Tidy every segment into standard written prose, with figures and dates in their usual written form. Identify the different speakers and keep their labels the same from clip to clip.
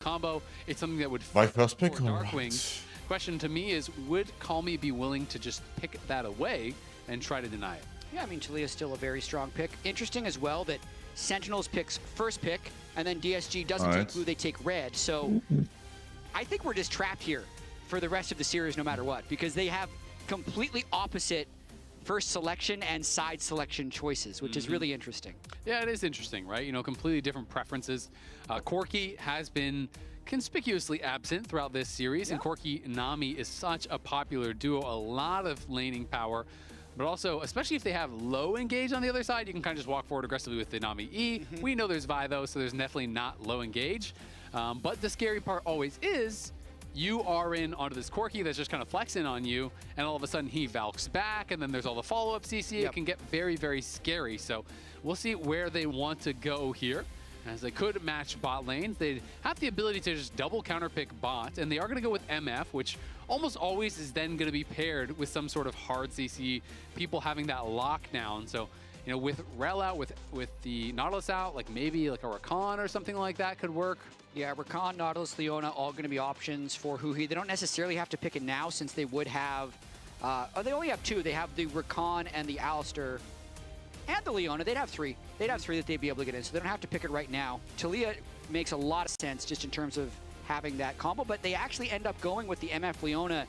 Speaker 1: combo. It's something that would
Speaker 2: War ich First Pick?
Speaker 1: Darkwings. Question to me is, would Call Me be willing to just pick that away and try to deny it?
Speaker 3: Yeah, I mean, Talia's still a very strong pick. Interesting as well that Sentinels picks first pick, and then DSG doesn't take blue, they take red. So I think we're just trapped here for the rest of the series no matter what, because they have completely opposite first selection and side selection choices, which is really interesting.
Speaker 1: Yeah, it is interesting, right? You know, completely different preferences. Corki has been conspicuously absent throughout this series, and Corki Nami is such a popular duo, a lot of laning power. But also, especially if they have low engage on the other side, you can kind of just walk forward aggressively with the Nami E. We know there's Vi though, so there's definitely not low engage. But the scary part always is, you are in onto this Corki that's just kind of flexing on you, and all of a sudden he Valks back, and then there's all the follow-up CC. It can get very, very scary. So we'll see where they want to go here, as they could match bot lanes. They have the ability to just double counterpick bot, and they are going to go with MF, which almost always is then going to be paired with some sort of hard CC, people having that lockdown. So, you know, with Rel out, with the Nautilus out, like maybe like a Rakan or something like that could work.
Speaker 3: Yeah, Rakan, Nautilus, Leona, all going to be options for Huhi. They don't necessarily have to pick it now, since they would have, they only have two. They have the Rakan and the Alistair and the Leona. They'd have three. They'd have three that they'd be able to get in, so they don't have to pick it right now. Talia makes a lot of sense just in terms of having that combo, but they actually end up going with the MF Leona.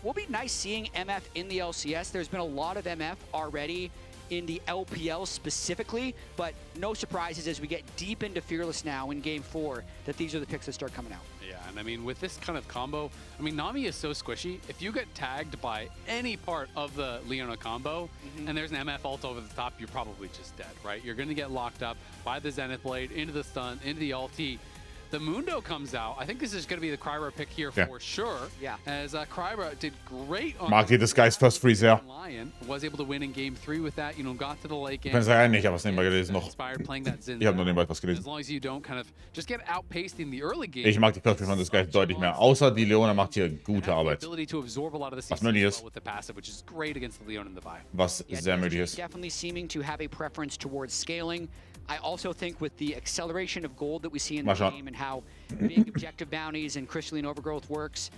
Speaker 3: Will be nice seeing MF in the LCS. There's been a lot of MF already in the LPL specifically, but no surprises as we get deep into Fearless now in Game 4 that these are the picks that start coming out.
Speaker 1: Yeah, and I mean, with this kind of combo, I mean, Nami is so squishy. If you get tagged by any part of the Leona combo, and there's an MF ult over the top, you're probably just dead, right? You're going to get locked up by the Zenith Blade, into the stun, into the ulti. The Mundo comes out. I think this is going to be the Kryber pick here for sure. Yeah. As Kryber did great on
Speaker 2: Mag die Disguise First Free sehr.
Speaker 1: Lion, was able to win in Game 3 with that, you know, got to the late game.
Speaker 2: Ich bin es rein nicht, aber es nebenbei gelesen noch. Ich habe nur nebenbei was gelesen.
Speaker 1: As long as you don't kind of just get outpaced in the early game.
Speaker 2: Ich mag die First Free von Disguise deutlich mehr. Außer die Leona macht hier gute Arbeit. Was möglich ist. Was sehr möglich ist.
Speaker 3: Definitely seeming to have a preference towards scaling. I also think with the acceleration of gold that we see in the game and how big objective bounties and crystalline overgrowth works,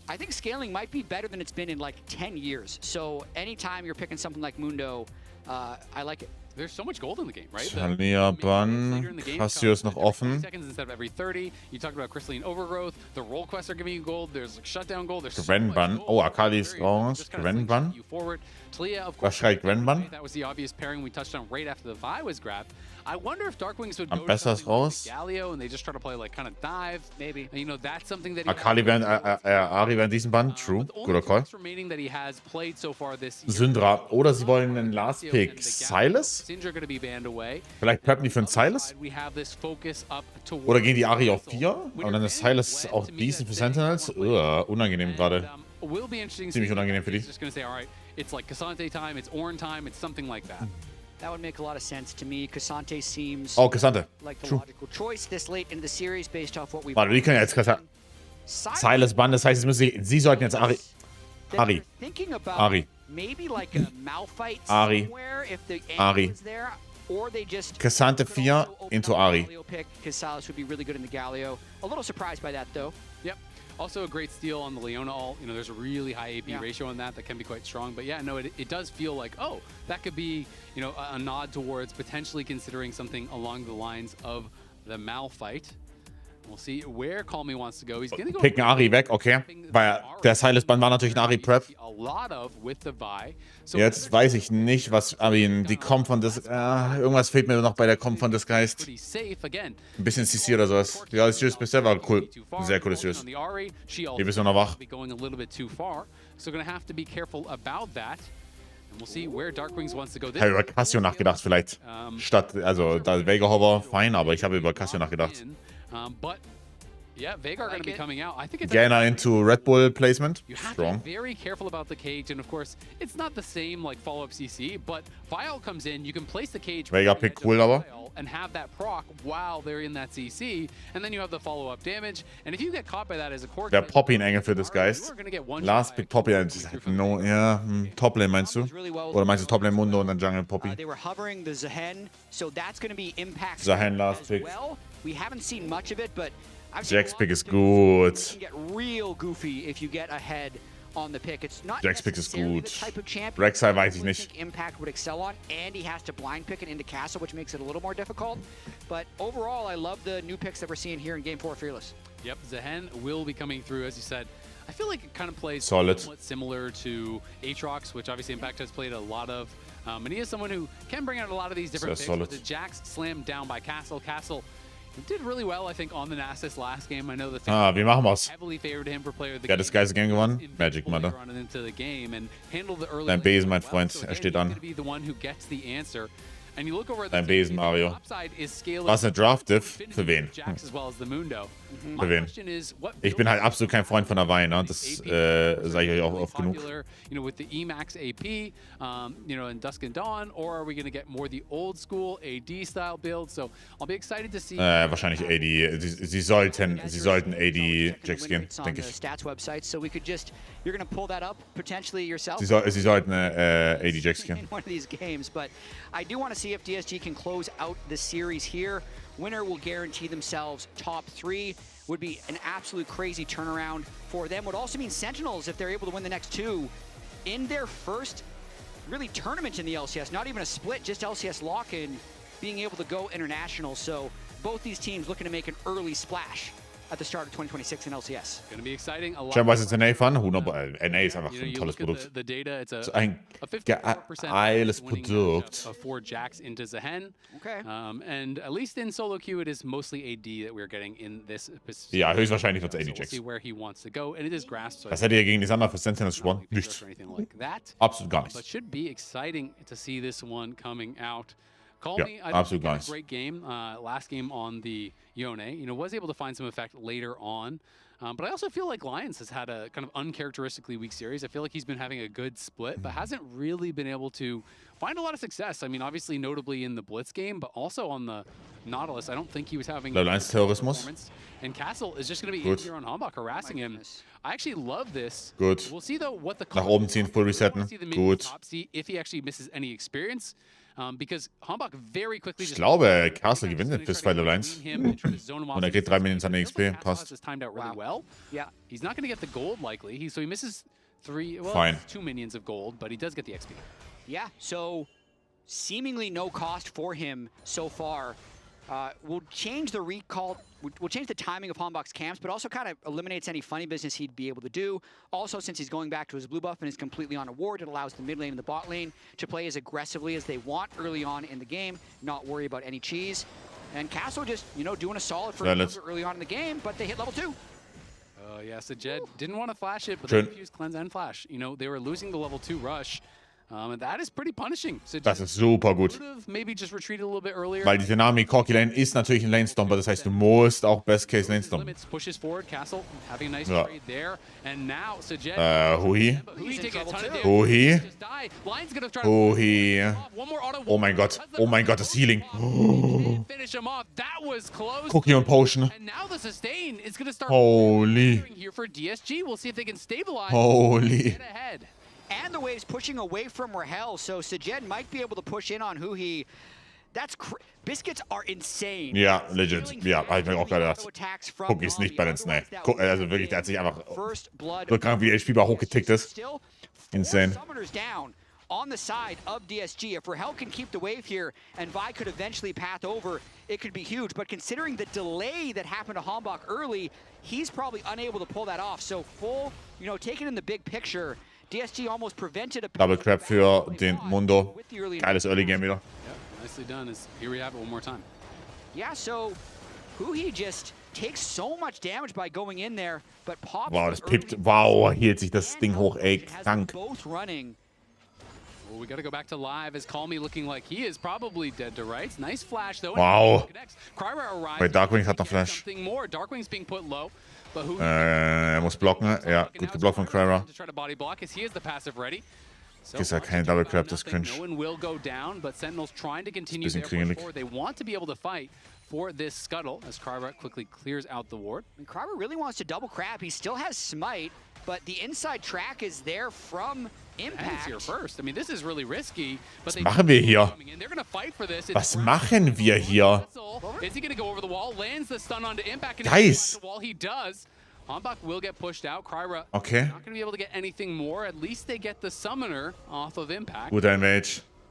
Speaker 3: I think scaling might be better than it's been in like 10 years. So anytime you're picking something like Mundo, I like it.
Speaker 1: There's so much gold in the game, right?
Speaker 2: Talia-Ban, Cassio ist noch offen.
Speaker 1: Seconds instead of every 30. You talked about crystalline overgrowth. The role quests are giving you gold. There's like shutdown gold. There's
Speaker 2: Gwen-Ban. Oh, Akali ist raus. Gwen-Ban. Was schreit Gwen-Ban?
Speaker 1: That was the obvious pairing we touched on right after the Vi was grabbed. I wonder if Darkwings would
Speaker 2: Am
Speaker 1: go
Speaker 2: besser
Speaker 1: to
Speaker 2: ist raus.
Speaker 1: Galio and they just try to play like kind of dive, maybe. And, you know, that's something that
Speaker 2: Akali während, Ari während diesem Ban. True. Guter Call.
Speaker 1: That he has played so far this year.
Speaker 2: Syndra. Oder sie wollen einen Last Pick. Silas? Vielleicht preppen die für einen Silas? Oder gehen die Ari auf 4? Und dann ist Silas auch decent für Sentinels? Unangenehm gerade. Ziemlich unangenehm für die.
Speaker 1: It's like Cassante time, it's Ornn time, it's something like that.
Speaker 3: That would make a lot of sense to me. Cassante seems like the logical choice this late in the series based off what we've
Speaker 2: Warte, die können jetzt Silas Ban, das heißt, sie sollten jetzt Ari.
Speaker 3: Maybe like a Malphite
Speaker 2: Ari.
Speaker 3: somewhere if the
Speaker 2: Ari.
Speaker 3: is there, or they just
Speaker 2: Cassante 4 into Ari.
Speaker 3: Because Silas would be really good in the Galio. A little surprised by that though.
Speaker 1: Yep. Also a great steal on the Leona ult. You know, there's a really high AP ratio on that can be quite strong. But yeah, no, it does feel like, oh, that could be, you know, a nod towards potentially considering something along the lines of the Malphite. We'll see where Call Me wants to go. He's gonna go
Speaker 2: Picken Ari weg, okay. Weil der Silas-Ban war natürlich ein Ari-Prep. Jetzt weiß ich nicht, was die Comp von das. Irgendwas fehlt mir noch bei der Comp von das Geist. Ein bisschen CC oder sowas. Ja, das Juice bisher war cool. Sehr cooles Juice. Hier bist du noch wach. Ich habe über Cassio nachgedacht, vielleicht. Statt, also, da Vega Hover, fein, aber ich habe über Cassio nachgedacht.
Speaker 1: But yeah, Veigar going to be coming out. I think it's
Speaker 2: Gainer into Red Bull placement.
Speaker 1: You have
Speaker 2: Strong.
Speaker 1: to be very careful about the cage, and of course, it's not the same like follow-up CC, but Vial comes in, you can place the cage
Speaker 2: Veigar pick cool, aber
Speaker 1: and have that proc while they're in that CC, and then you have the follow-up damage. And if you get caught by that as a core,
Speaker 2: der Poppy-Engel für das Geist. Last Pick Poppy, no, ja, Toplane meinst du? Oder meinst du Toplane Mundo und dann Jungle Poppy?
Speaker 3: They were hovering the Zahen, so that's going to be impacted
Speaker 2: Zahen last pick.
Speaker 3: Well. We haven't seen much of it, but
Speaker 2: Jax Pick ist gut. Jax Pick ist gut. Rek'Sai weiß ich nicht.
Speaker 3: Impact would excel on, and he has to blind pick it into Castle, which makes it a little more difficult. But overall, I love the new picks that we're seeing here in Game 4 of Fearless.
Speaker 1: Yep, Zehen will be coming through, as you said. I feel like it kind of plays
Speaker 2: solid,
Speaker 1: somewhat similar to Aatrox, which obviously Impact has played a lot of. And he is someone who can bring out a lot of these different picks. But the Jax slammed down by Castle. Castle did really well, I think, on the Nasus last game. I know the
Speaker 2: wie machen wir's?
Speaker 1: Heavily favored him for player of the
Speaker 2: game. Das Geist Game gewonnen. Magic Mother. Dein Besen, mein Freund, steht an. Dein Besen, Mario. Was eine Draft-Diff? Für wen? Für wen? Ich bin halt absolut kein Freund von der Wein, ne? Das sage ich euch auch oft genug.
Speaker 1: With the Emax AP, in Dusk and Dawn, or are we going to get more the old school AD style build? So I'll be excited to see.
Speaker 2: Wahrscheinlich AD. Sie sollten AD Jax gehen, denke ich.
Speaker 3: Stats website, so we could just, you're going to pull that up potentially yourself.
Speaker 2: Sie sollten AD Jax gehen.
Speaker 3: In one of these games, but I do want to see if DSG can close out the series here. Winner will guarantee themselves top 3. Would be an absolute crazy turnaround for them. Would also mean Sentinels, if they're able to win the next 2 in their first really tournament in the LCS, not even a split, just LCS lock-in, being able to go international. So both these teams looking to make an early splash at the start of 2026 in LCS.
Speaker 1: Going to be exciting.
Speaker 2: Scheinbar ist NA fahren. NA ist einfach ein tolles Produkt. So ein geiles Produkt.
Speaker 1: For Jax into Zehen. Okay. And at least in solo queue, it is mostly AD that we're getting in this.
Speaker 2: Ja, höchstwahrscheinlich wird es AD Jax.
Speaker 1: Where he wants to go, and it is grass.
Speaker 2: Was hätte ihr gegen die Sander für Sentinels gewonnen? Nichts. Absolut gar nichts.
Speaker 1: But should be exciting to see this one coming out. Call me.
Speaker 2: I absolut gar
Speaker 1: nichts. Great game. Last game on the Yone, was able to find some effect later on. But I also feel like Lions has had a kind of uncharacteristically weak series. I feel like he's been having a good split, but hasn't really been able to find a lot of success. I mean, obviously, notably in the Blitz game, but also on the Nautilus. I don't think he was having
Speaker 2: performance.
Speaker 1: And Castle is just going to be in here on Hambach harassing him. I actually love this.
Speaker 2: Gut.
Speaker 1: We'll see, though, what the
Speaker 2: Nach oben ziehen, full resetten. Gut.
Speaker 1: If he actually misses any experience. Because Hambach very quickly.
Speaker 2: Ich glaube, Castle gewinnt den Fist bei Level 1. Und er kriegt 3 Minions an XP. Passt.
Speaker 1: Wow. Yeah, he's not going to get the gold likely. So he misses 2 minions of gold, but he does get the XP.
Speaker 3: Yeah, so seemingly no cost for him so far. Will change the recall, will change the timing of Hambach's camps, but also kind of eliminates any funny business he'd be able to do. Also, since he's going back to his blue buff and is completely on a ward, it allows the mid lane and the bot lane to play as aggressively as they want early on in the game, not worry about any cheese. And Castle just, doing a solid for early on in the game, but they hit level 2.
Speaker 1: Oh, yeah, so Jed didn't want to flash it, but they refused cleanse and flash. They were losing the level 2 rush. And that is pretty punishing. So
Speaker 2: das ist super gut.
Speaker 1: Maybe just retreat a little bit earlier.
Speaker 2: Weil die Dynamik Corki Lane ist natürlich ein Lane Stomper, das heißt, du musst auch Best Case Lane Stomp.
Speaker 1: Pushes forward, Castle having a nice trade there. And now Sajed.
Speaker 2: Hui. Hui. Hui. Oh mein Gott. Oh mein Gott, das Healing. Cookie und Potion. Holy. Holy.
Speaker 3: And the waves pushing away from Rahel, so Sajed might be able to push in on Huhi. Biscuits are insane.
Speaker 2: Ja, legit. Ja, hab ich mir auch gerade gedacht. Cookie ist nicht balanced, ne. Also wirklich, der hat sich einfach so krank wie HP bar hochgetickt ist. Insane.
Speaker 3: On the side of DSG, if Rahel can keep the wave here and Vi could eventually path over, it could be huge. But considering the delay that happened to Hambach early, he's probably unable to pull that off. So full, taking in the big picture, DSG almost prevented a
Speaker 2: Double Crab für den Mundo. Geiles Early Game wieder.
Speaker 1: Yeah, nicely done. Here we have it one more time.
Speaker 3: Yeah, so Huhi just takes so much damage by going in there, but pops.
Speaker 2: Wow, das pippt. Wow, hielt sich das Ding hoch, ey. Krank.
Speaker 3: Both running.
Speaker 1: Well, we got to go back to live as Call Me looking like he is probably dead to rights. Nice flash though.
Speaker 2: Wow.
Speaker 1: Kryra
Speaker 2: Bei Darkwing hat noch Flash.
Speaker 1: Darkwing's being put low.
Speaker 2: Er muss blocken. Ja, gut geblockt von Kryra. Ist ja kein Double Crab, das ist cringe. Bisschen kringelig.
Speaker 1: For this scuttle, as Kryra quickly clears out the ward.
Speaker 3: Kryra really wants to double crab. He still has smite. but the inside track is there from Impact.
Speaker 1: Here first. I mean, this is really risky.
Speaker 2: Was machen wir hier? Was machen wir hier?
Speaker 1: Is he going to go over the wall? Lands the stun onto Impact.
Speaker 2: Guys.
Speaker 1: He does. Hanbok will get pushed out. Kryra
Speaker 2: okay.
Speaker 1: Not going to be able to get anything more. At least they get the summoner off of Impact.
Speaker 2: Guter Invade.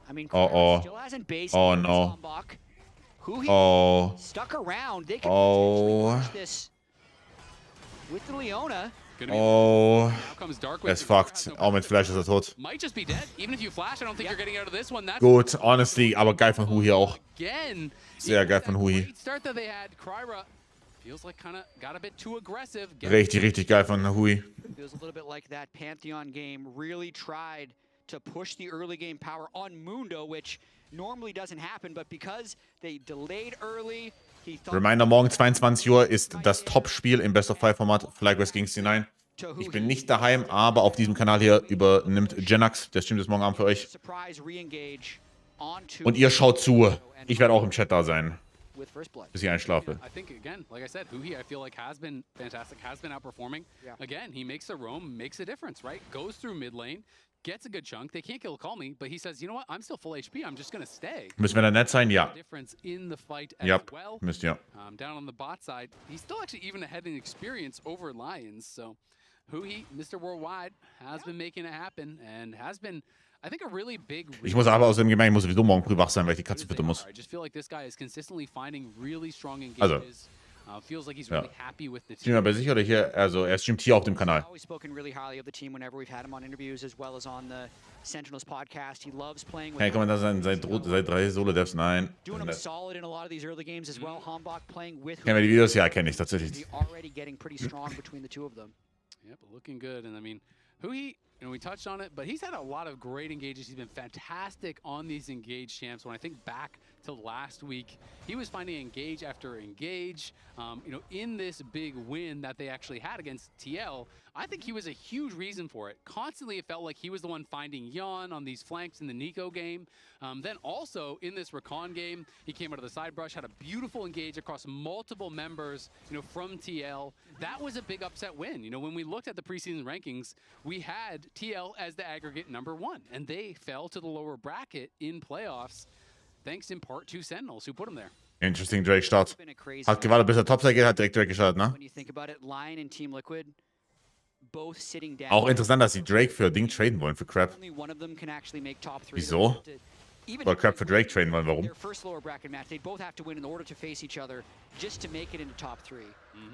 Speaker 3: I mean,
Speaker 2: oh.
Speaker 3: Still hasn't based
Speaker 2: oh no.
Speaker 3: Who he stuck around. They can watch this with the Leona.
Speaker 2: Oh, er ist fucked. Auch mit Flash ist er tot. Gut, honestly, aber geil von Hui auch. Sehr geil von Hui. Richtig, richtig geil von Hui.
Speaker 3: Feels a little bit like that Pantheon game really tried to push the early game power on Mundo, which normally doesn't happen, but because they delayed early.
Speaker 2: Reminder, morgen 22 Uhr ist das Top-Spiel im Best-of-5-Format FlyQuest gegen C9. Ich bin nicht daheim, aber auf diesem Kanal hier übernimmt Genax. Der streamt es morgen Abend für euch. Und ihr schaut zu. Ich werde auch im Chat da sein, bis ich einschlafe.
Speaker 1: I think again, like I said, Huhi I feel like has been fantastic, has been outperforming. Again, he makes a roam, makes a difference, right? Goes through mid lane. Gets a good chunk. They can't kill Call Me, but he says, you know what? I'm still full HP. I'm just gonna stay.
Speaker 2: Müssen wir da nett sein? Ja.
Speaker 1: Ja,
Speaker 2: müsst ihr.
Speaker 1: Down on the bot side, he's still actually even ahead in experience over Lions. So, Huhi, Mr. Worldwide, has been making it happen and has been, I think, a really big.
Speaker 2: Ich muss aber außerdem gemein, ich muss sowieso morgen früh wach sein, weil ich die Katze füttern muss.
Speaker 1: I just feel like this guy is consistently finding really strong engages. Feels like he's really happy with the team.
Speaker 2: Streamer bei sich oder hier? Also er streamt hier auf dem Kanal.
Speaker 3: Always spoken really highly of the team whenever we've had him on interviews as well as on the Sentinels podcast. He loves playing with.
Speaker 2: Hey, kann man da sein? Seit 3 Solo-Devs? Nein.
Speaker 3: Doing him solid in a lot of these early games as well. Hanbok playing with.
Speaker 2: Kennen wir die Videos? Ja, kenne ich tatsächlich.
Speaker 3: Already getting pretty strong between the two of them.
Speaker 1: Yep, looking good. And I mean, Huhi, we touched on it, but he's had a lot of great engages. He's been fantastic on these engage champs. When I think back to last week, he was finding engage after engage. In this big win that they actually had against TL, I think he was a huge reason for it. Constantly, it felt like he was the one finding Yon on these flanks in the Nico game. Then also in this Recon game, he came out of the side brush, had a beautiful engage across multiple members, from TL. That was a big upset win. When we looked at the preseason rankings, we had TL as the aggregate #1, and they fell to the lower bracket in playoffs, thanks in part to Sentinels, who put them there.
Speaker 2: Interesting Drake-Start. Hat gewartet, bis der Topside geht, hat direkt Drake gestartet, ne? Auch interessant, dass sie Drake für Ding traden wollen, für Crab. Wieso? Oder Crab für Drake traden wollen, warum?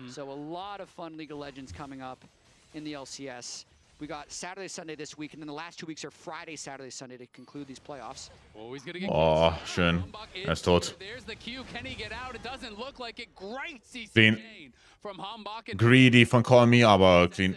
Speaker 3: So a lot of fun League of Legends coming up in the LCS. We got Saturday, Sunday this week, and then the last 2 weeks are Friday, Saturday, Sunday to conclude these playoffs.
Speaker 2: Oh, schön. Er ist tot. Clean. Greedy von Call Me, aber clean.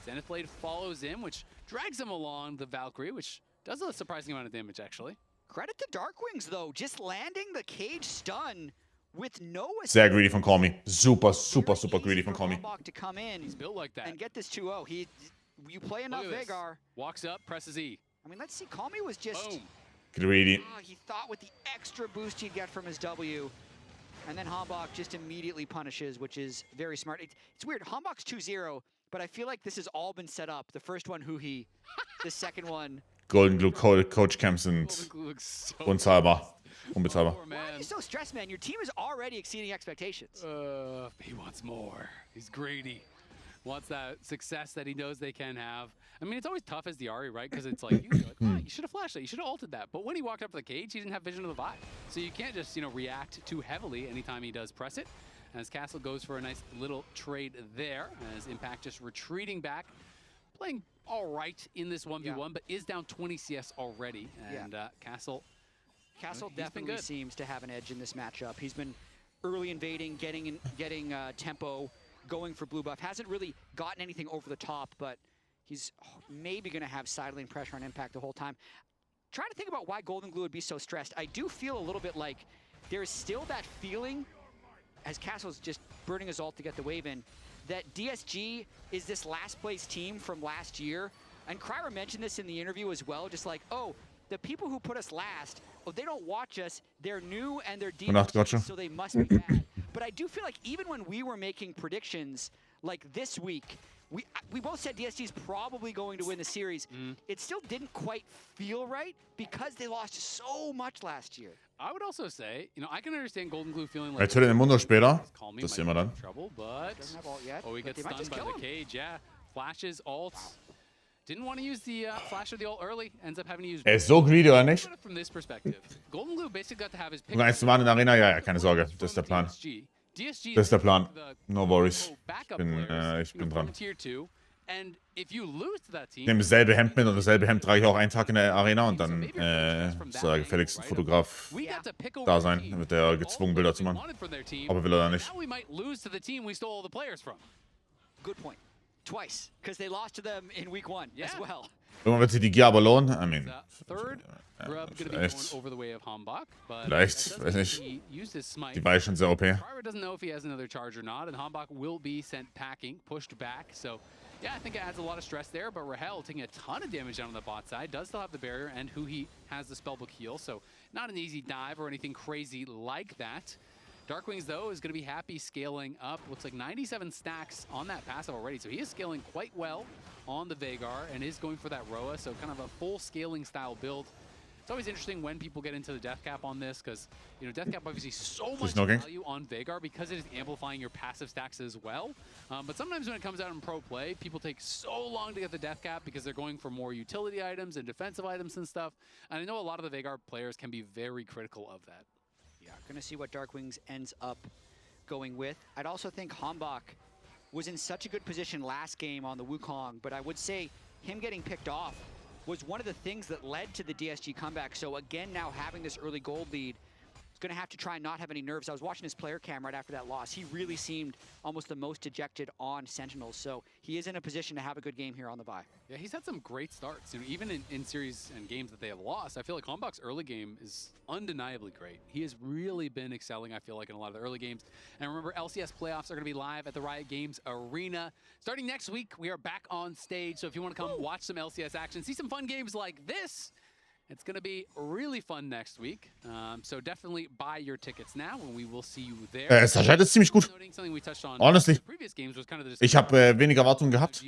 Speaker 1: Zenith Blade follows him, which drags him along the Valkyrie, which does a surprising amount of damage, actually.
Speaker 3: Credit to Darkwings, though, just landing the cage stun. With no
Speaker 2: sehr greedy von Call Me. Super, super, super greedy von Call Me.
Speaker 3: To come in
Speaker 1: He's built like that.
Speaker 3: And get this 2-0. You play enough Vagar.
Speaker 1: Walks up, presses E.
Speaker 3: I mean, let's see. Call Me was just
Speaker 2: greedy.
Speaker 3: He thought with the extra boost he'd get from his W. And then Hanbok just immediately punishes, which is very smart. It's weird. Hanbok's 2-0, but I feel like this has all been set up. The first one, Huhi. The second one.
Speaker 2: Golden Glue Coach Camps sind unzahlbar. Unbezahlbar.
Speaker 3: Why are you so stressed, man? Your team is already exceeding expectations.
Speaker 1: He wants more. He's greedy. Wants that success that he knows they can have. I mean, it's always tough as the Ahri, right? Because it's like, you should have flashed that. You should have ulted that. But when he walked up to the cage, he didn't have vision of the vibe. So you can't just, react too heavily anytime he does press it. As Castle goes for a nice little trade there. As Impact just retreating back. Playing all right in this 1v1, but is down 20 CS already. And Castle
Speaker 3: definitely seems to have an edge in this matchup. He's been early invading, getting tempo, going for blue buff. Hasn't really gotten anything over the top, but he's maybe going to have side lane pressure on Impact the whole time. Trying to think about why Golden Glue would be so stressed. I do feel a little bit like there's still that feeling, as Castle's just burning his ult to get the wave in, that DSG is this last place team from last year. And Kryra mentioned this in the interview as well, just like, oh, the people who put us last, they don't watch us. They're new and they're deep, so they must be bad. But but I do feel like even when we were making predictions like this week, we both said DSG is probably going to win the series. It still didn't quite feel right because they lost so much last year.
Speaker 1: I would also say, you know, I can understand Golden Glue feeling like...
Speaker 2: Jetzt hört er den Mundo später. Das sehen wir dann.
Speaker 1: Oh, he gets stunned by the cage, yeah. Flashes, ults. Didn't want to use the flash or the ult early. Ends up having to use...
Speaker 2: Ist so greedy, oder nicht?
Speaker 1: From this perspective, Golden Glue basically got to have his pick...
Speaker 2: 1 zu 1 in der Arena? Ja, keine Sorge. Das ist der Plan. Das ist der Plan. No worries. Ich bin dran. Ich nehme dasselbe Hemd mit und dasselbe Hemd trage ich auch einen Tag in der Arena und dann soll der gefälligste Fotograf da sein, damit der gezwungen Bilder zu machen. Ob er will oder nicht.
Speaker 3: Good point. Twice, because they lost to them in week 1 as well.
Speaker 2: Irgendwann wird sich die Gier aber lohnen. I mean, vielleicht, weiß nicht. Die war schon sehr OP.
Speaker 1: Doesn't know if he has another charge or not, and Hambach will be sent packing, pushed back. So, yeah, I think it adds a lot of stress there. But Rahel taking a ton of damage down on the bot side, does still have the barrier, and Huhi has the spellbook heal. So, not an easy dive or anything crazy like that. Darkwings, though, is going to be happy scaling up. Looks like 97 stacks on that passive already. So he is scaling quite well on the Veigar and is going for that Roa. So kind of a full scaling style build. It's always interesting when people get into the death cap on this because, you know, death cap obviously so much value on Veigar because it is amplifying your passive stacks as well. But sometimes when it comes out in pro play, people take so long to get the death cap because they're going for more utility items and defensive items and stuff. And I know a lot of the Veigar players can be very critical of that.
Speaker 3: Yeah, gonna see what Darkwings ends up going with. I'd also think Hambach was in such a good position last game on the Wukong, but I would say him getting picked off was one of the things that led to the DSG comeback. So again, now having this early gold lead, he's gonna have to try and not have any nerves. I was watching his player cam right after that loss. He really seemed almost the most dejected on Sentinels. So he is in a position to have a good game here on the bye.
Speaker 1: Yeah, he's had some great starts. You know, even in series and games that they have lost, I feel like Hambach's early game is undeniably great. He has really been excelling, I feel like, in a lot of the early games. And remember, LCS playoffs are going to be live at the Riot Games Arena. Starting next week, we are back on stage. So if you want to come watch some LCS action, see some fun games like this, it's going to be really fun next week. So definitely buy your tickets now and we will see you there.
Speaker 2: Sajid ist ziemlich gut. Honestly. Ich habe weniger Erwartungen gehabt.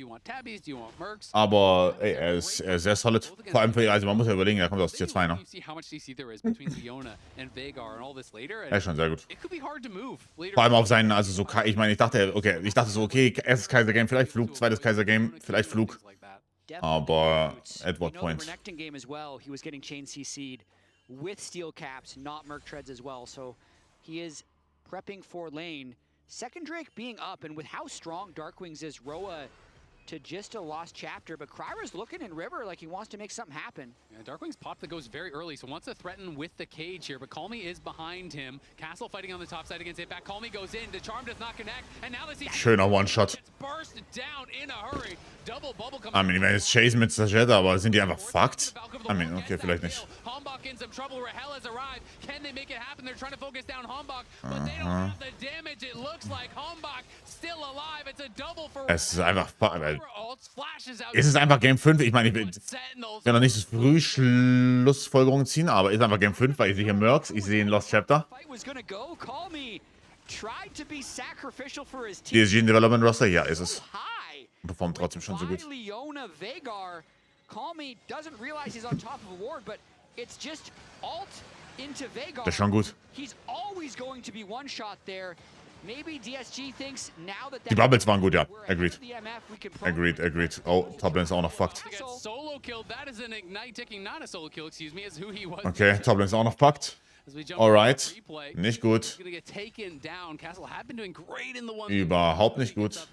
Speaker 2: Aber ey, er ist sehr solid. Vor allem für, also man muss ja überlegen, er kommt aus Tier 2, ne? Er ist schon sehr gut. Vor allem auf seinen, also so, ich meine, ich dachte so, okay, erstes Kaiser-Game, vielleicht Flug, zweites Kaiser-Game, vielleicht Flug. Aber at what point?
Speaker 3: In the Renekton game as well, he was getting chain CC'd with steel caps, not Merc treads as well. So he is prepping for lane. Second Drake being up, and with how strong Darkwings is, Roa to just a lost chapter, but Kryra's looking in River like he wants to make something happen.
Speaker 1: Yeah, Darkwing's pop that goes very early, so wants to threaten with the cage here, but Calmy is behind him. Castle fighting on the top side against it back. Calmy goes in, the charm does not connect, and now they see
Speaker 2: schöner One-Shot.
Speaker 1: Burst down in a hurry. Double bubble coming.
Speaker 2: I mean, die werden jetzt chasen mit Sajid, aber sind die einfach fucked? I mean, okay, vielleicht nicht.
Speaker 1: Hambach in some trouble. Rahel has arrived. Can they make it happen? They're trying to focus down Hambach, but they don't have the damage. It looks like Hambach still alive. It's a double for
Speaker 2: Es ist einfach, es ist einfach Game 5. Ich meine, ich will noch nicht so früh Schlussfolgerungen ziehen, aber es ist einfach Game 5, weil ich sehe hier Mercs, ich sehe einen Lost Chapter. DSG in Development Roster, ja, ist es. Performt trotzdem schon so gut. Das ist schon gut. Die Bubbles waren gut, ja. Agreed. Agreed. Oh, Toplane ist auch noch fucked. Okay, Toplane ist auch noch fucked. Alright. Nicht gut. Überhaupt nicht gut.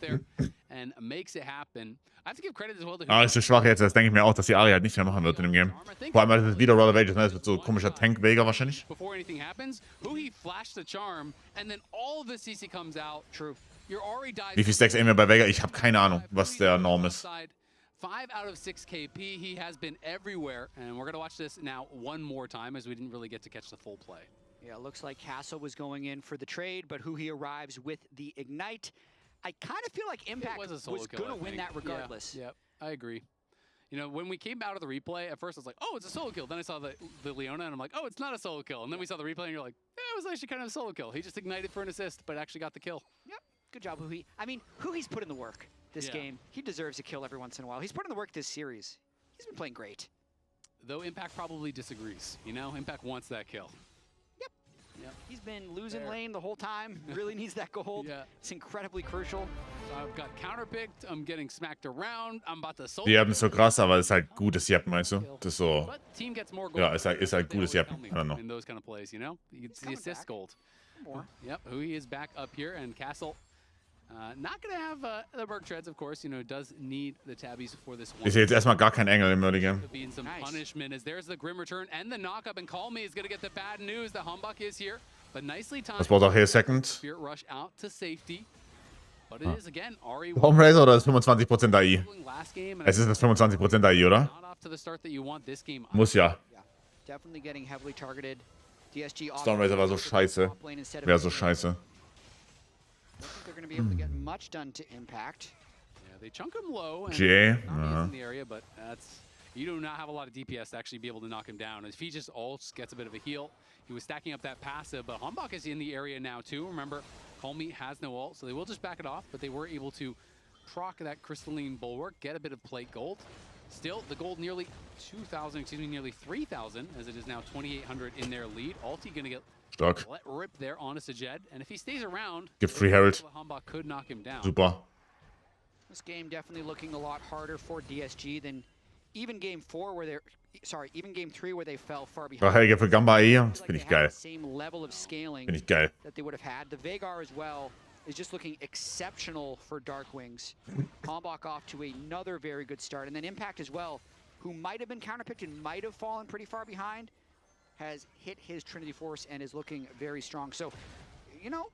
Speaker 2: Ah, ist so schwach jetzt. Das denke ich mir auch, dass die Ari halt nicht mehr machen wird in dem Game. Vor allem, weil es wieder Roll of Ages, ne? Das wird so komischer Tank-Veigar wahrscheinlich. Wie viel Stacks aim wir bei Veigar? Ich habe keine Ahnung, was der Norm ist.
Speaker 1: 5 out of 6 KP. He has been everywhere. And we're going to watch this now one more time as we didn't really get to catch the full play.
Speaker 3: Yeah, it looks like Castle was going in for the trade, but Huhi arrives with the Ignite. I kind of feel like Impact was going to win that regardless.
Speaker 1: Yeah, I agree. You know, when we came out of the replay, at first I was like, oh, it's a solo kill. Then I saw the Leona, and I'm like, oh, it's not a solo kill. And then we saw the replay, and you're like, it was actually kind of a solo kill. He just ignited for an assist, but actually got the kill.
Speaker 3: Yep, good job, Huhi. I mean, Huhi's put in the work this game. He deserves a kill every once in a while. He's put in the work this series. He's been playing great.
Speaker 1: Though Impact probably disagrees. You know, Impact wants that kill.
Speaker 3: Yep. He's been losing lane the whole time. Really needs that gold. It's incredibly crucial.
Speaker 1: So I've got counterpicked. I'm getting smacked around. I'm about to solo.
Speaker 2: Die haben ist so krass, aber es ist halt gutes Jeppen, meinst du? Das ist so.
Speaker 1: Team gets more gold.
Speaker 2: Ja, ist halt gutes Jeppen. I don't know.
Speaker 1: In those kind of plays, you know? You get the assist gold. Yep, Hui is back up here, and Castle not going to have the Berg Treads, of course. You know, does need the tabbies for this one.
Speaker 2: Ich sehe jetzt erstmal gar keinen Engel im Early Game.
Speaker 1: Being some punishment as there's the Grim Return and the knockup, and Call Me is going to get the bad news that Humbug is here. But nicely timed.
Speaker 2: Das braucht auch hier Second.
Speaker 1: Spirit Rush out to safety. But it is again Ari.
Speaker 2: Home Racer oder das 25% AI? Es ist das 25% AI, oder? Muss ja.
Speaker 3: Definitely getting heavily targeted. DSG
Speaker 2: Storm Racer war so scheiße. Wäre so scheiße.
Speaker 3: They're going to be able to get much done to Impact.
Speaker 1: Yeah, they chunk him low and
Speaker 2: J.
Speaker 1: in the area, but that's you do not have a lot of DPS to actually be able to knock him down. If he just ults, gets a bit of a heal, he was stacking up that passive, but Humbug is in the area now too. Remember, Call Me has no ult, so they will just back it off, but they were able to proc that crystalline bulwark, get a bit of plate gold. Still, the gold nearly 2,000, excuse me, nearly 3,000, as it is now 2,800 in their lead. Ulti gonna get
Speaker 2: Stark.
Speaker 1: let rip there on a Sajed, and if he stays around,
Speaker 2: Gibt Free Herald.
Speaker 1: Humbug could knock him down.
Speaker 2: Super.
Speaker 3: This game definitely looking a lot harder for DSG than even game 4 where they're even game 3 where they fell far behind.
Speaker 2: Helge für Gamba AI, das finde ich geil.
Speaker 3: Same level of scaling
Speaker 2: Finde ich geil.
Speaker 3: that they would have had. The Veigar as well is just looking exceptional for Darkwings. Hombach off to another very good start, and then Impact as well, who might have been counterpicked and might have fallen pretty far behind, has hit his Trinity Force and is looking very strong. So, you know,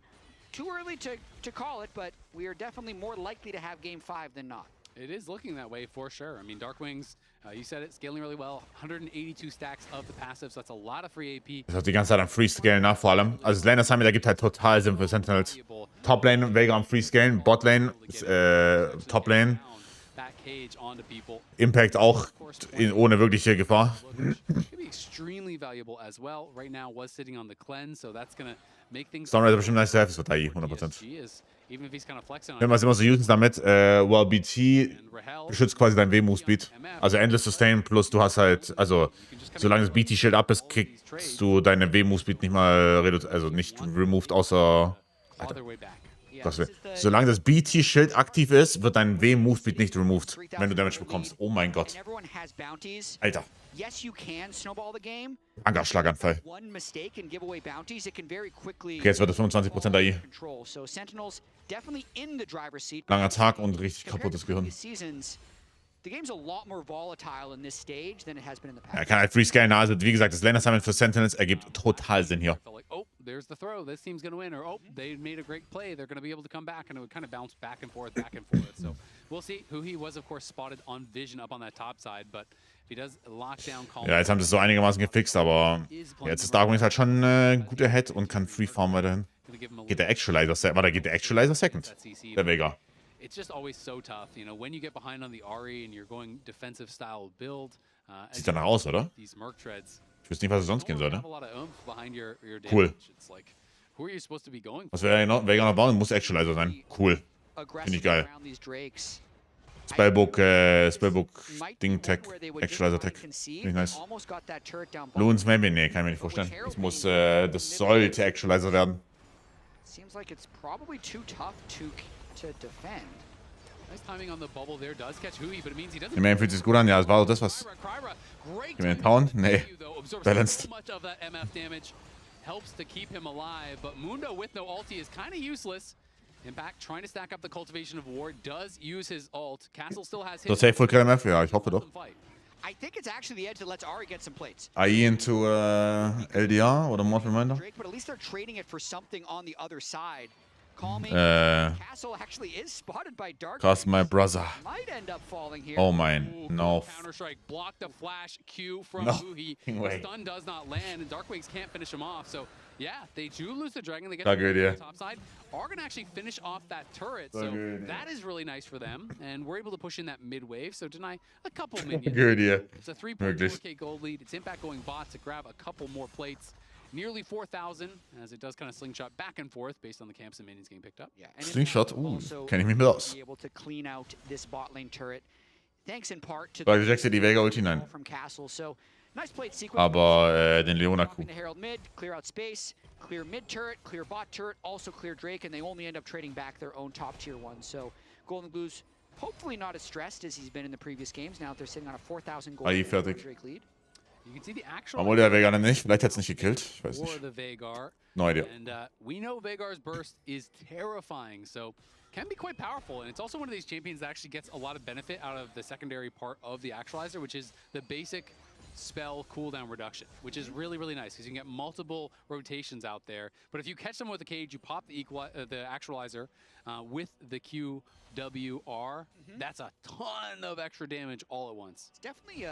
Speaker 3: too early to call it, but we are definitely more likely to have game 5 than not.
Speaker 1: It is looking that way for sure. I mean, Darkwings, you said it, scaling really well. 182 stacks of the passive, so that's a lot of free AP.
Speaker 2: Das hat die ganze Zeit am Freescalen nach, vor allem. Also das Lane Assignment ergibt halt total Sinn für Sentinels. Top-Lane, Veigar am Freescalen, Bot-Lane, Top-Lane. Impact auch ohne wirkliche Gefahr. Storm Racer bestimmt nice to have, das wird AI, 100%. Wenn man es immer so usen damit, well, BT beschützt quasi dein W-Move-Speed. Also Endless Sustain plus du hast halt, also solange das BT-Schild ab ist, kriegst du deine W-Move-Speed nicht mal nicht removed, außer... Alter. Solange das BT-Schild aktiv ist, wird dein W-Move-Speed nicht removed, wenn du Damage bekommst. Oh mein Gott. Alter. Ankerschlaganfall. Okay, jetzt wird es 25% AI. Langer Tag und richtig kaputtes Gehirn. Er kann halt freescalen, also wie gesagt, das Lane Assignment für Sentinels ergibt total Sinn hier.
Speaker 1: There's the throw. This team's going to win. Or, oh, they made a great play. They're going to be able to come back. And it would kind of bounce back and forth. So we'll see. Huhi was, of course, spotted on Vision up on that top side. But if he does lock down Call.
Speaker 2: Ja, jetzt haben sie es so einigermaßen gefixt. Aber jetzt ist Darkwings halt schon guter Head und kann Free Farm weiterhin. Geht der Actualizer Second? Der Veigar.
Speaker 1: It's just always so tough, you know, when you get behind on the Ari and you're going defensive style build.
Speaker 2: Sieht danach aus, oder? Ich wüsste nicht, was es sonst gehen sollte. Cool. Was wäre Veigar noch bauen? Muss Actualizer sein. Cool. Finde ich geil. Spellbook Ding Tech, Actualizer Tech. Finde ich nice. Loons maybe? Nee, kann ich mir nicht vorstellen. Das sollte Actualizer werden.
Speaker 3: Seems like it's probably too tough to defend.
Speaker 1: Nice timing on the bubble there. Does catch Huhi, but it means he doesn't.
Speaker 2: Immerhin fühlt sich gut an. Ja, das war doch das, was... Gib mir den Town? Nee. Balanced.
Speaker 1: Much of that MF damage helps to keep him alive, but Mundo with no ulti is kind of useless. Impact trying to stack up the cultivation of war, does use his ult. Castle still has his...
Speaker 2: So safe full MF? Ja, ich hoffe doch.
Speaker 3: I think it's actually the edge that lets Ari get some plates.
Speaker 2: AI into LDR oder Morph Reminder?
Speaker 3: But at least they're trading it for something on the other side. Castle actually is spotted by Dark.
Speaker 2: Krass, my brother.
Speaker 3: Might end up falling here.
Speaker 2: Oh mein, no.
Speaker 1: Counter-Strike blocked the flash Q from
Speaker 2: no
Speaker 1: Huhi. The stun does not land, and Darkwings can't finish him off, so Yeah, they do lose the dragon. They get
Speaker 2: the
Speaker 1: top side. Are going to actually finish off that turret. So that is really nice for them. And we're able to push in that mid wave. So deny a couple minions.
Speaker 2: Good, yeah.
Speaker 1: It's a 3.4k gold lead. It's Impact going bot to grab a couple more plates. Nearly 4,000 as it does kind of slingshot back and forth based on the camps and minions getting picked up.
Speaker 3: Yeah, and
Speaker 2: slingshot, kenne ich mich mit aus.
Speaker 3: Be able to clean out this bot lane turret. Thanks in part to
Speaker 2: the Jax die Vega Ulti hinein.
Speaker 3: From Castle. So nice plate sequence.
Speaker 2: Aber den Leona Q.
Speaker 3: The Herald mid, clear out space, clear mid turret, clear bot turret, also clear Drake, and they only end up trading back their own top tier one. So Golden Blues hopefully not as stressed as he's been in the previous games. Now they're sitting on a 4,000 gold Drake lead.
Speaker 1: You can see the actual.
Speaker 2: Warum der Vega nicht? Vielleicht hat es nicht gekillt. Ich weiß nicht. No idea.
Speaker 1: And we know Veigar's burst is terrifying, so can be quite powerful. And it's also one of these champions that actually gets a lot of benefit out of the secondary part of the actualizer, which is the basic spell cooldown reduction, which is really, really nice because you can get multiple rotations out there. But if you catch someone with a cage, you pop the actualizer with the QWR. That's a ton of extra damage all at once.
Speaker 3: It's definitely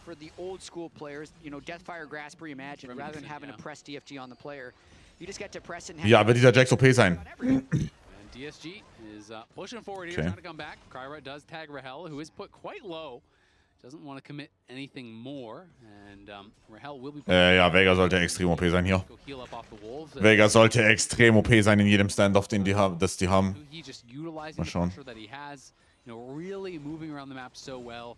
Speaker 3: for the old school players, you know, Deathfire Grasp reimagined, rather than having to press DFG on the player. You just get to press and
Speaker 2: ja, wird dieser Jax OP sein.
Speaker 1: And DSG is pushing forward here, trying to come back. Kryra does tag Rahel, who is put quite low. Doesn't want to commit anything more. And Rahel will be
Speaker 2: ja, Vega sollte extrem OP sein hier. Vega sollte extrem OP sein in jedem Standoff, den die haben, das die haben. Mal schauen.
Speaker 1: Really moving around the map so well.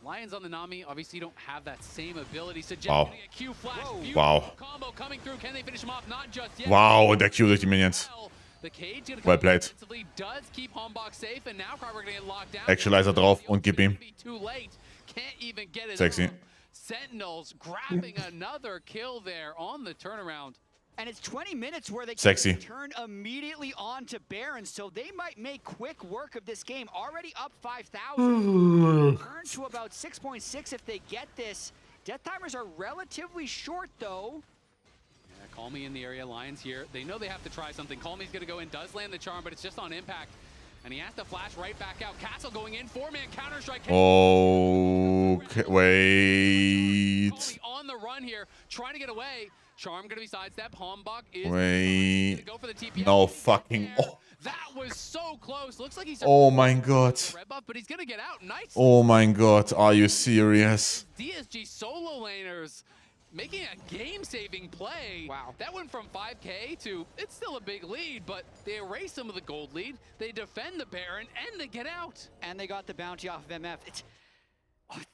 Speaker 1: Lions on the Nami obviously don't have that same ability. So
Speaker 2: wow.
Speaker 1: Q flash.
Speaker 2: Wow.
Speaker 1: Combo coming through. Can they finish him off? Not just yet.
Speaker 2: Wow, der Q durch die Minions.
Speaker 1: The cage
Speaker 2: well played.
Speaker 1: Does keep Homebox safe, and now we're gonna get locked down.
Speaker 2: Actualizer drauf und gib ihm.
Speaker 1: Too late. Can't even get it.
Speaker 2: Sexy.
Speaker 1: Sentinels grabbing another kill there on the turnaround.
Speaker 3: And it's 20 minutes where they
Speaker 2: can
Speaker 3: turn immediately on to Baron, so they might make quick work of this game. Already up 5,000. Turn to about 6.6 if they get this. Death timers are relatively short, though.
Speaker 1: Yeah, Call Me in the area. Lions here. They know they have to try something. Call Me's going to go in. Does land the charm, but it's just on impact. And he has to flash right back out. Castle going in. 4-man counter-strike.
Speaker 2: Oh, wait.
Speaker 1: Call Me on the run here, trying to get away. Charm going to be sidestep. Hombach is
Speaker 2: wait.
Speaker 1: Go for the TP.
Speaker 2: No fucking.
Speaker 1: Oh. That was so close. Looks like he's.
Speaker 2: Oh mein Gott.
Speaker 1: Red buff, but he's going to get out. Nice.
Speaker 2: Oh mein Gott. Are you serious?
Speaker 1: DSG solo laners making a game-saving play.
Speaker 3: Wow.
Speaker 1: That went from 5K to, it's still a big lead, but they erase some of the gold lead. They defend the Baron, and they get out.
Speaker 3: And they got the bounty off of MF.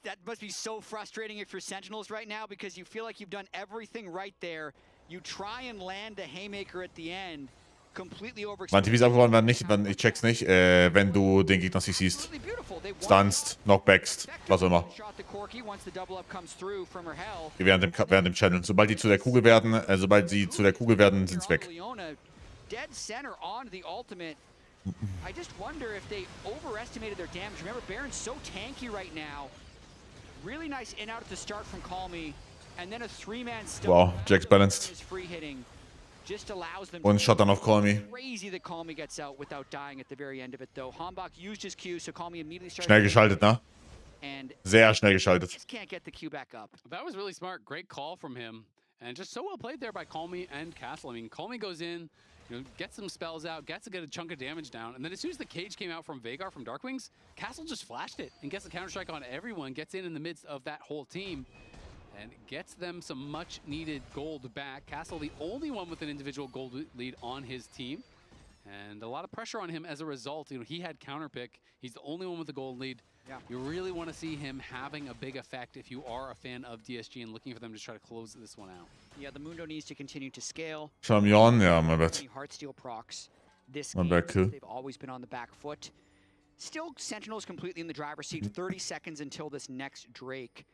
Speaker 3: That must be so frustrating if you're Sentinels right now, because you feel like you've done everything right there. You try and land a haymaker at the end. Completely
Speaker 2: Mein TV ist abgefahren, ich check's nicht, wenn du den Gegner nicht siehst. Stunst, Knockbackst, was auch immer. Während dem Channel. Sobald sie zu der Kugel werden, sind's weg.
Speaker 3: Dead center on the ultimate. I just wonder if they overestimated their damage. Remember, Baron's so tanky right now. Really nice in out at the start from Call Me, and then a 3-man still.
Speaker 2: Wow, Jax balanced.
Speaker 3: Free hitting just allows them.
Speaker 2: Und Shot dann auf Call Me.
Speaker 3: Crazy that Call Me gets out without dying at the very end of it, though. Hombach used his Q, so Call Me immediately started.
Speaker 2: Schnell geschaltet, ne?
Speaker 3: And
Speaker 2: sehr schnell geschaltet.
Speaker 3: Just can't get the Q back up.
Speaker 1: That was really smart. Great call from him, and just so well played there by Call Me and Castle. I mean, Call Me goes in. Gets some spells out, gets a good chunk of damage down, and then as soon as the cage came out from Veigar from Darkwings, Castle just flashed it and gets the counter-strike on everyone, gets in the midst of that whole team, and gets them some much-needed gold back. Castle, the only one with an individual gold lead on his team, and a lot of pressure on him as a result. He had counter-pick. He's the only one with the gold lead.
Speaker 3: Yeah.
Speaker 1: You really want to see him having a big effect if you are a fan of DSG and looking for them to try to close this one out.
Speaker 3: Yeah, the Mundo needs to continue to scale.
Speaker 2: Champion, yeah, my bad.
Speaker 3: Heartsteel procs. This
Speaker 2: my
Speaker 3: game,
Speaker 2: bad, cool.
Speaker 3: They've always been on the back foot. Still, Sentinels completely in the driver's seat. 30 seconds until this next Drake.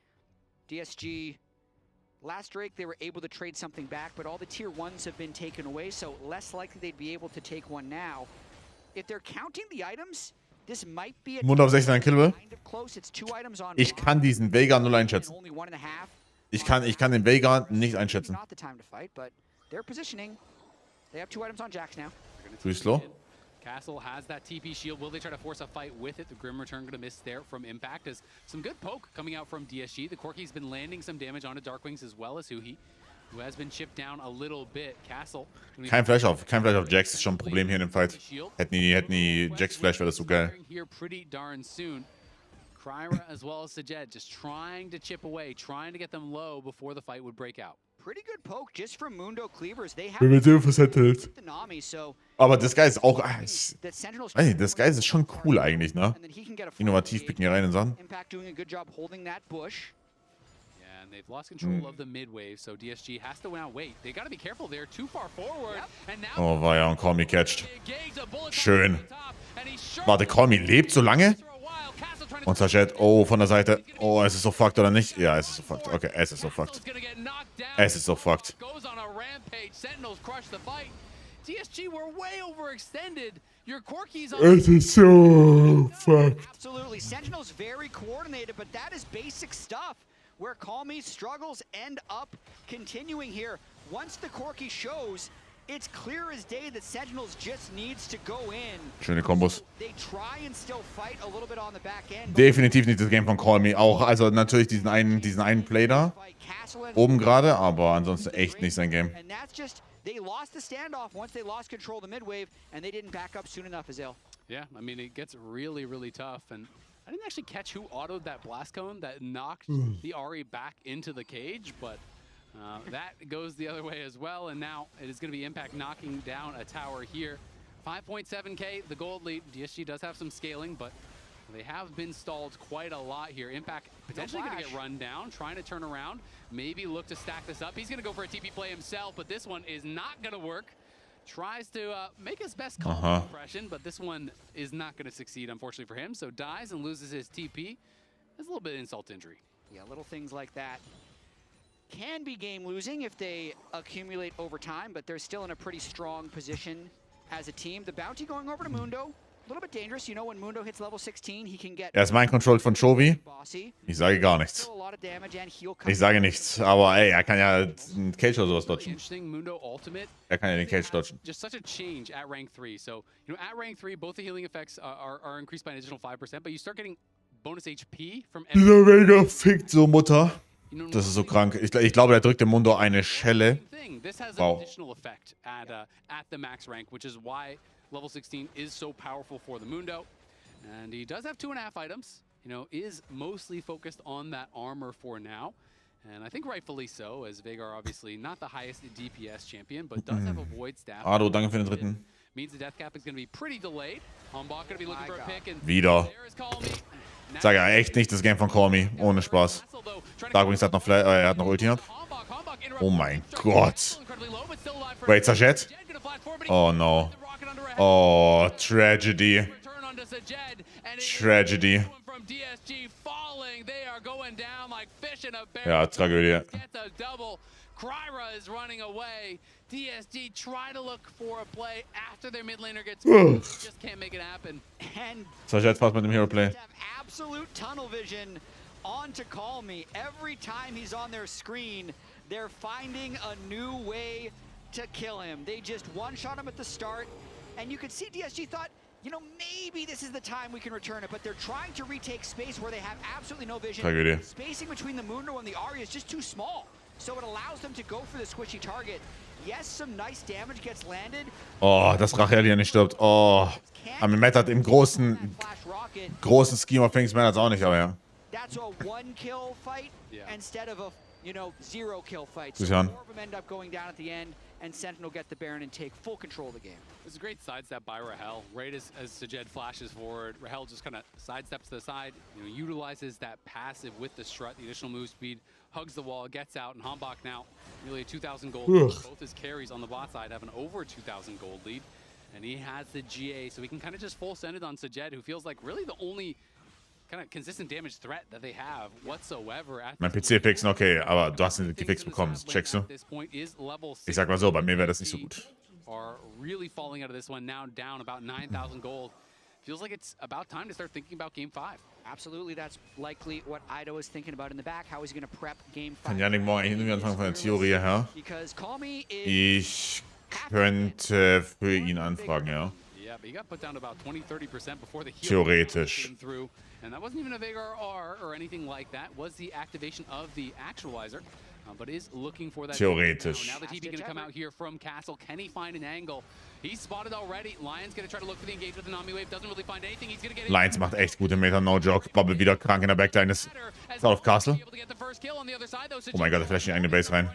Speaker 3: DSG, last Drake, they were able to trade something back, but all the tier 1s have been taken away, so less likely they'd be able to take one now. If they're counting the items, this might be a
Speaker 2: Mund auf 16 Kill.
Speaker 3: kind of close. It's 2 items on
Speaker 2: Ich kann diesen Veigar null einschätzen.
Speaker 3: only 1.5.
Speaker 2: Ich kann den Veigar nicht einschätzen.
Speaker 3: Not the time to fight, but they're positioning. They have 2 items on Jax now.
Speaker 2: Too slow.
Speaker 1: Castle has that TP shield. Will they try to force a fight with it? The Grim Return going to miss there from Impact. As some good poke coming out from DSG. The Corki's been landing some damage onto Darkwings as well as Huhi.
Speaker 2: Kein Flash auf Jax ist schon ein Problem hier in dem Fight. Hätten die Jax Flash, wäre das so geil.
Speaker 1: Kryra as well as Sajed just trying to chip away, trying to get them low before the fight would break out.
Speaker 3: Pretty good poke just from Mundo Cleavers. They have
Speaker 2: the
Speaker 3: Nami, so
Speaker 2: aber das Guy ist auch... weiß nicht, das Guy ist schon cool eigentlich, ne? Innovativ picken hier rein in Sachen.
Speaker 3: Impact doing a good job holding that bush.
Speaker 1: Yeah, and they've lost control of the mid wave, so DSG has to now wait. They got to be careful. They're too far forward. And now
Speaker 2: Oh, war ja, und Call Me catcht. Schön. Warte, Call Me lebt so lange? Und Sajed, oh, von der Seite. Oh, es ist so fucked oder nicht? Ja, es ist so fucked. Okay, es ist so fucked. Es ist so fucked.
Speaker 1: DSG were way overextended. Your Corki's on.
Speaker 2: Es ist so fucked.
Speaker 3: Absolutely. Sentinel's very coordinated, but that is basic stuff. Where Call Me struggles end up continuing here. Once the Corki shows, it's clear as day that Sentinels just needs to go in.
Speaker 2: Schöne Kombos.
Speaker 3: They try and still fight a little bit on the back end.
Speaker 2: Definitiv nicht das Game von Call Me. Auch, also natürlich diesen einen Play da. Oben gerade, aber ansonsten echt nicht sein Game.
Speaker 3: And that's just, they lost the standoff once they lost control of the mid-wave, and they didn't back up soon enough, Azil.
Speaker 1: Yeah, I mean, it gets really, really tough. And I didn't actually catch who autoed that blast cone that knocked the Ahri back into the cage, but that goes the other way as well, and now it is going to be Impact knocking down a tower here. 5.7k, the gold lead. DSG does have some scaling, but they have been stalled quite a lot here. Impact potentially going to get run down, trying to turn around, maybe look to stack this up. He's going to go for a TP play himself, but this one is not going to work. Tries to make his best call impression, but this one is not going to succeed, unfortunately for him. So dies and loses his TP. That's a little bit of insult to injury.
Speaker 3: Yeah, little things like that can be game losing if they accumulate over time, but they're still in a pretty strong position as a team. The bounty going over to Mundo, a little bit dangerous. You know, when Mundo hits level 16, he can get...
Speaker 2: Er ist mein Control von Chovy. Ich sage gar nichts. Ich sage nichts, aber ey, er kann ja einen Cage oder sowas dodgen. Er kann ja den Cage dodgen.
Speaker 1: Just such a change at rank 3. So, you know, at rank 3, both the healing effects are increased by an additional 5%, but you start getting bonus HP from...
Speaker 2: Dieser Vega fickt so Mutter. Das ist so krank. Ich glaube, er drückt dem Mundo eine Schelle. Wow.
Speaker 1: At the max rank, which is why level 16 is so powerful for the Mundo. And he does have 2.5 items. You know, is mostly focused on that armor for now. And I think rightfully so, as Veigar obviously not the highest DPS champion, but does have a void staff.
Speaker 2: Ado, danke für den dritten.
Speaker 1: Means the death cap is going to be pretty delayed. Hombach going to be looking for a pick. And
Speaker 2: wieder. Ich sage ja echt nicht das Game von Call Me. Ohne Spaß. Darkwings hat noch er hat noch Ulti ab. Oh mein Gott. Wait, Sajed? Oh no. Oh, Tragedy. Tragedy. Ja, Tragödie.
Speaker 1: Kryra is running away. DSG try to look for a play after their mid laner gets just can't make it happen.
Speaker 3: And
Speaker 2: Sajed fast mit dem Hero Play.
Speaker 3: Absolute tunnel vision on to Call Me. Every time he's on their screen, they're finding a new way to kill him. They just one-shot him at the start, and you could see DSG thought, you know, maybe this is the time we can return it, but they're trying to retake space where they have absolutely no vision.
Speaker 2: Tragödie.
Speaker 3: Spacing between the Mundo and the Ahri is just too small, so it allows them to go for the squishy target. Yes, some nice damage gets landed.
Speaker 2: Oh, dass Rachel hier nicht stirbt. Oh. Aber mir mattert im großen Scheme of Things mattert auch nicht, aber ja.
Speaker 3: That's a one-kill fight instead of a, you know, zero-kill fight.
Speaker 2: So
Speaker 3: more of them end up going down at the end, and Sentinel get the Baron and take full control of the game.
Speaker 1: It's a great sidestep by Rahel. Right as Sajed flashes forward, Rahel just kind of sidesteps to the side, you know, utilizes that passive with the strut, the additional move speed, hugs the wall, gets out, and Hombach now nearly a 2,000 gold lead. Both his carries on the bot side have an over 2,000 gold lead, and he has the GA, so he can kind of just full send it on Sajed, who feels like really the only kind of consistent damage threat that they have whatsoever.
Speaker 2: Mein PC fixen, okay, aber du hast die Fix bekommen, checkst du? Ich sag mal so, bei mir wäre das nicht so gut.
Speaker 1: Are really falling out of this one, now down about 9,000 gold. Feels like it's about time to start thinking about Game 5.
Speaker 3: Absolutely, that's likely what Ido is thinking about in the back. How is he going to prep Game 5?
Speaker 2: Kann Janik morgen irgendwie anfangen von der Theorie her? Ich könnte für ihn anfragen, ja. Theoretisch.
Speaker 1: And that wasn't even a Veigar R or anything like that. Was the activation of the actualizer. but is looking for that.
Speaker 2: Theoretisch.
Speaker 1: Now the TP going to come out here from Castle. Can he find an angle? He's spotted already. Lions going to try to look for the engage with the Nami Wave. Doesn't really find anything. He's going to get
Speaker 2: Lions macht echt gute Meter, no joke. Bubble wieder krank in der Backline. Ist auf Castle. Oh mein Gott, der flasht in die eigene Base rein.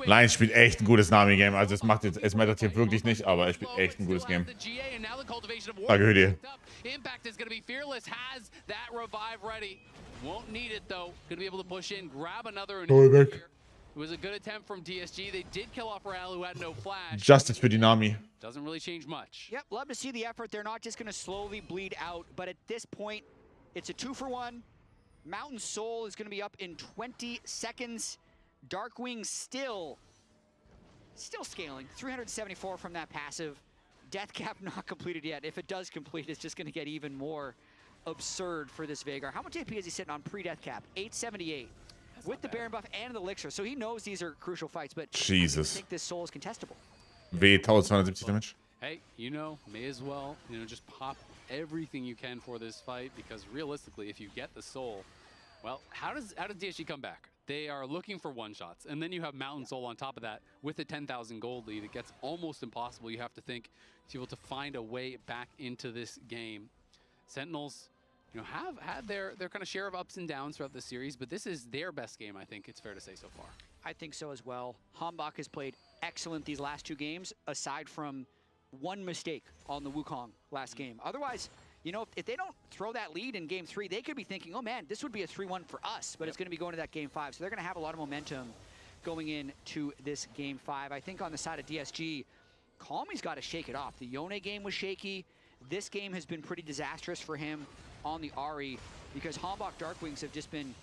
Speaker 2: Lions spielt echt ein gutes Nami-Game. Also es mattert hier wirklich nicht, aber er spielt echt ein gutes Game. Danke für die.
Speaker 1: Impact is going to be fearless, has that revive ready. Won't need it though. Going to be able to push in, grab another. It was a good attempt from DSG. They did kill off Real, who had no flash.
Speaker 2: Justice für die Nami.
Speaker 1: Doesn't really change much.
Speaker 3: Yep, love to see the effort. They're not just going to slowly bleed out, but at this point, it's a 2-for-1. Mountain Soul is going to be up in 20 seconds. Darkwing still scaling. 374 from that passive. Death cap not completed yet. If it does complete, it's just going to get even more absurd for this Veigar. How much AP is he sitting on pre-death cap? 878. With the Baron buff and the Elixir. So he knows these are crucial fights, but
Speaker 2: Jesus.
Speaker 3: I think this Soul is contestable.
Speaker 2: W 1270 Damage.
Speaker 1: Hey, may as well, just pop everything you can for this fight, because realistically, if you get the Soul, well, how does DSG come back? They are looking for one-shots, and then you have Mountain Soul on top of that with a 10,000 gold lead. It gets almost impossible. You have to think to be able to find a way back into this game. Sentinels, have had their kind of share of ups and downs throughout the series, but this is their best game, I think it's fair to say so far.
Speaker 3: I think so as well. Hambach has played excellent these last two games, aside from one mistake on the Wukong last game. Otherwise, if they don't throw that lead in Game 3, they could be thinking, oh man, this would be a 3-1 for us, but it's going to be going to that Game 5. So they're going to have a lot of momentum going into this Game 5. I think on the side of DSG, Calmy's got to shake it off. The Yone game was shaky. This game has been pretty disastrous for him on the Ahri, because Hambach Darkwings have just been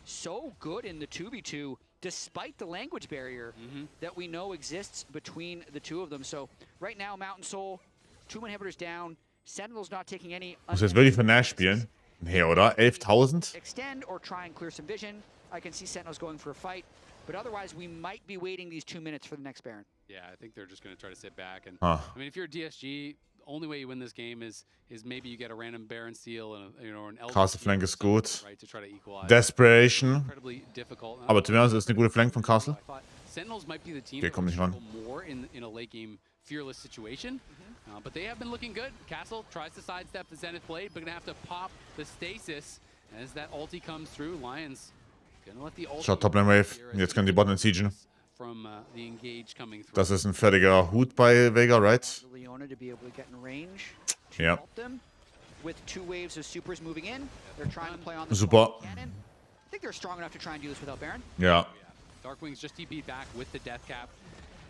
Speaker 3: so good in the 2v2, despite the language barrier that we know exists between the two of them. So right now, Mountain Soul, 2 inhibitors down. Sentinel's not taking any.
Speaker 2: Muss jetzt wirklich für Nash spielen? Nee, oder? 11.000?
Speaker 3: Extend or try and clear some vision. I can see Sentinel's going for a fight, but otherwise we might be waiting these 2 minutes for the next Baron.
Speaker 1: Yeah, I think they're just going to try to sit back. And I mean, if you're DSG, only way you win this game is maybe you get a random Baron steal and an LCS.
Speaker 2: Castle Flank ist gut.
Speaker 1: Right, to try to equalize.
Speaker 2: Desperation.
Speaker 1: Incredibly difficult.
Speaker 2: Aber zumindest ist eine gute Flank von Castle.
Speaker 1: Sentinels might be the team
Speaker 2: Okay,
Speaker 1: that
Speaker 2: komm nicht ran.
Speaker 1: more in a late game fearless situation. But they have been looking good. Castle tries to sidestep the Zenith Blade, but gonna have to pop the stasis as that ulti comes through. Lions gonna let the ulti.
Speaker 2: Schaut Toplane Wave. Jetzt können die Botlane siegen.
Speaker 1: From the engage coming through.
Speaker 2: Das ist ein fertiger Hut bei Veigar, right?
Speaker 3: Leona to be able to get in range to
Speaker 2: Ja.
Speaker 3: help them with 2 waves of supers moving in. They're trying to play on the
Speaker 2: Super.
Speaker 3: cannon. I think they're strong enough to try and do this without Baron.
Speaker 2: Ja.
Speaker 1: Darkwing's just TP'd back with the death cap.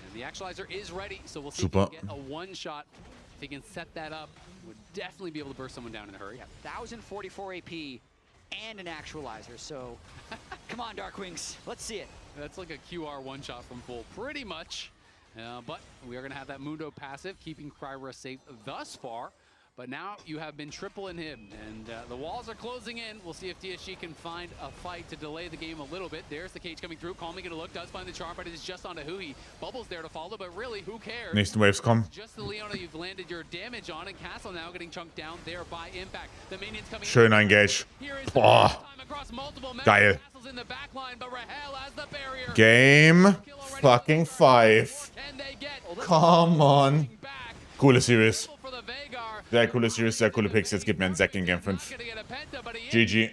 Speaker 1: And the actualizer is ready, so we'll see
Speaker 2: Super.
Speaker 1: if he can get a one-shot. If he can set that up, would definitely be able to burst someone down in a hurry.
Speaker 3: Yeah, 1,044 AP and an actualizer, so come on, Darkwings, let's see it.
Speaker 1: That's like a QR one-shot from full, pretty much. But we are going to have that Mundo passive, keeping Kryra safe thus far. But now you have been triple inhibbed, and the walls are closing in. We'll see if DSG can find a fight to delay the game a little bit. There's the cage coming through. Calmly going to look, does find the charm, but it is just onto Hui. Bubble's there to follow, but really, who cares?
Speaker 2: Nächsten Waves kommen.
Speaker 1: Just the Leona you've landed your damage on, and Castle now getting chunked down there by Impact. The minions coming
Speaker 2: Schöner Engage. Boah. Geil. Game fucking 5. Come on. Coole Series. Sehr coole Series, sehr coole Picks. Jetzt gibt mir einen Sack in Game 5. GG.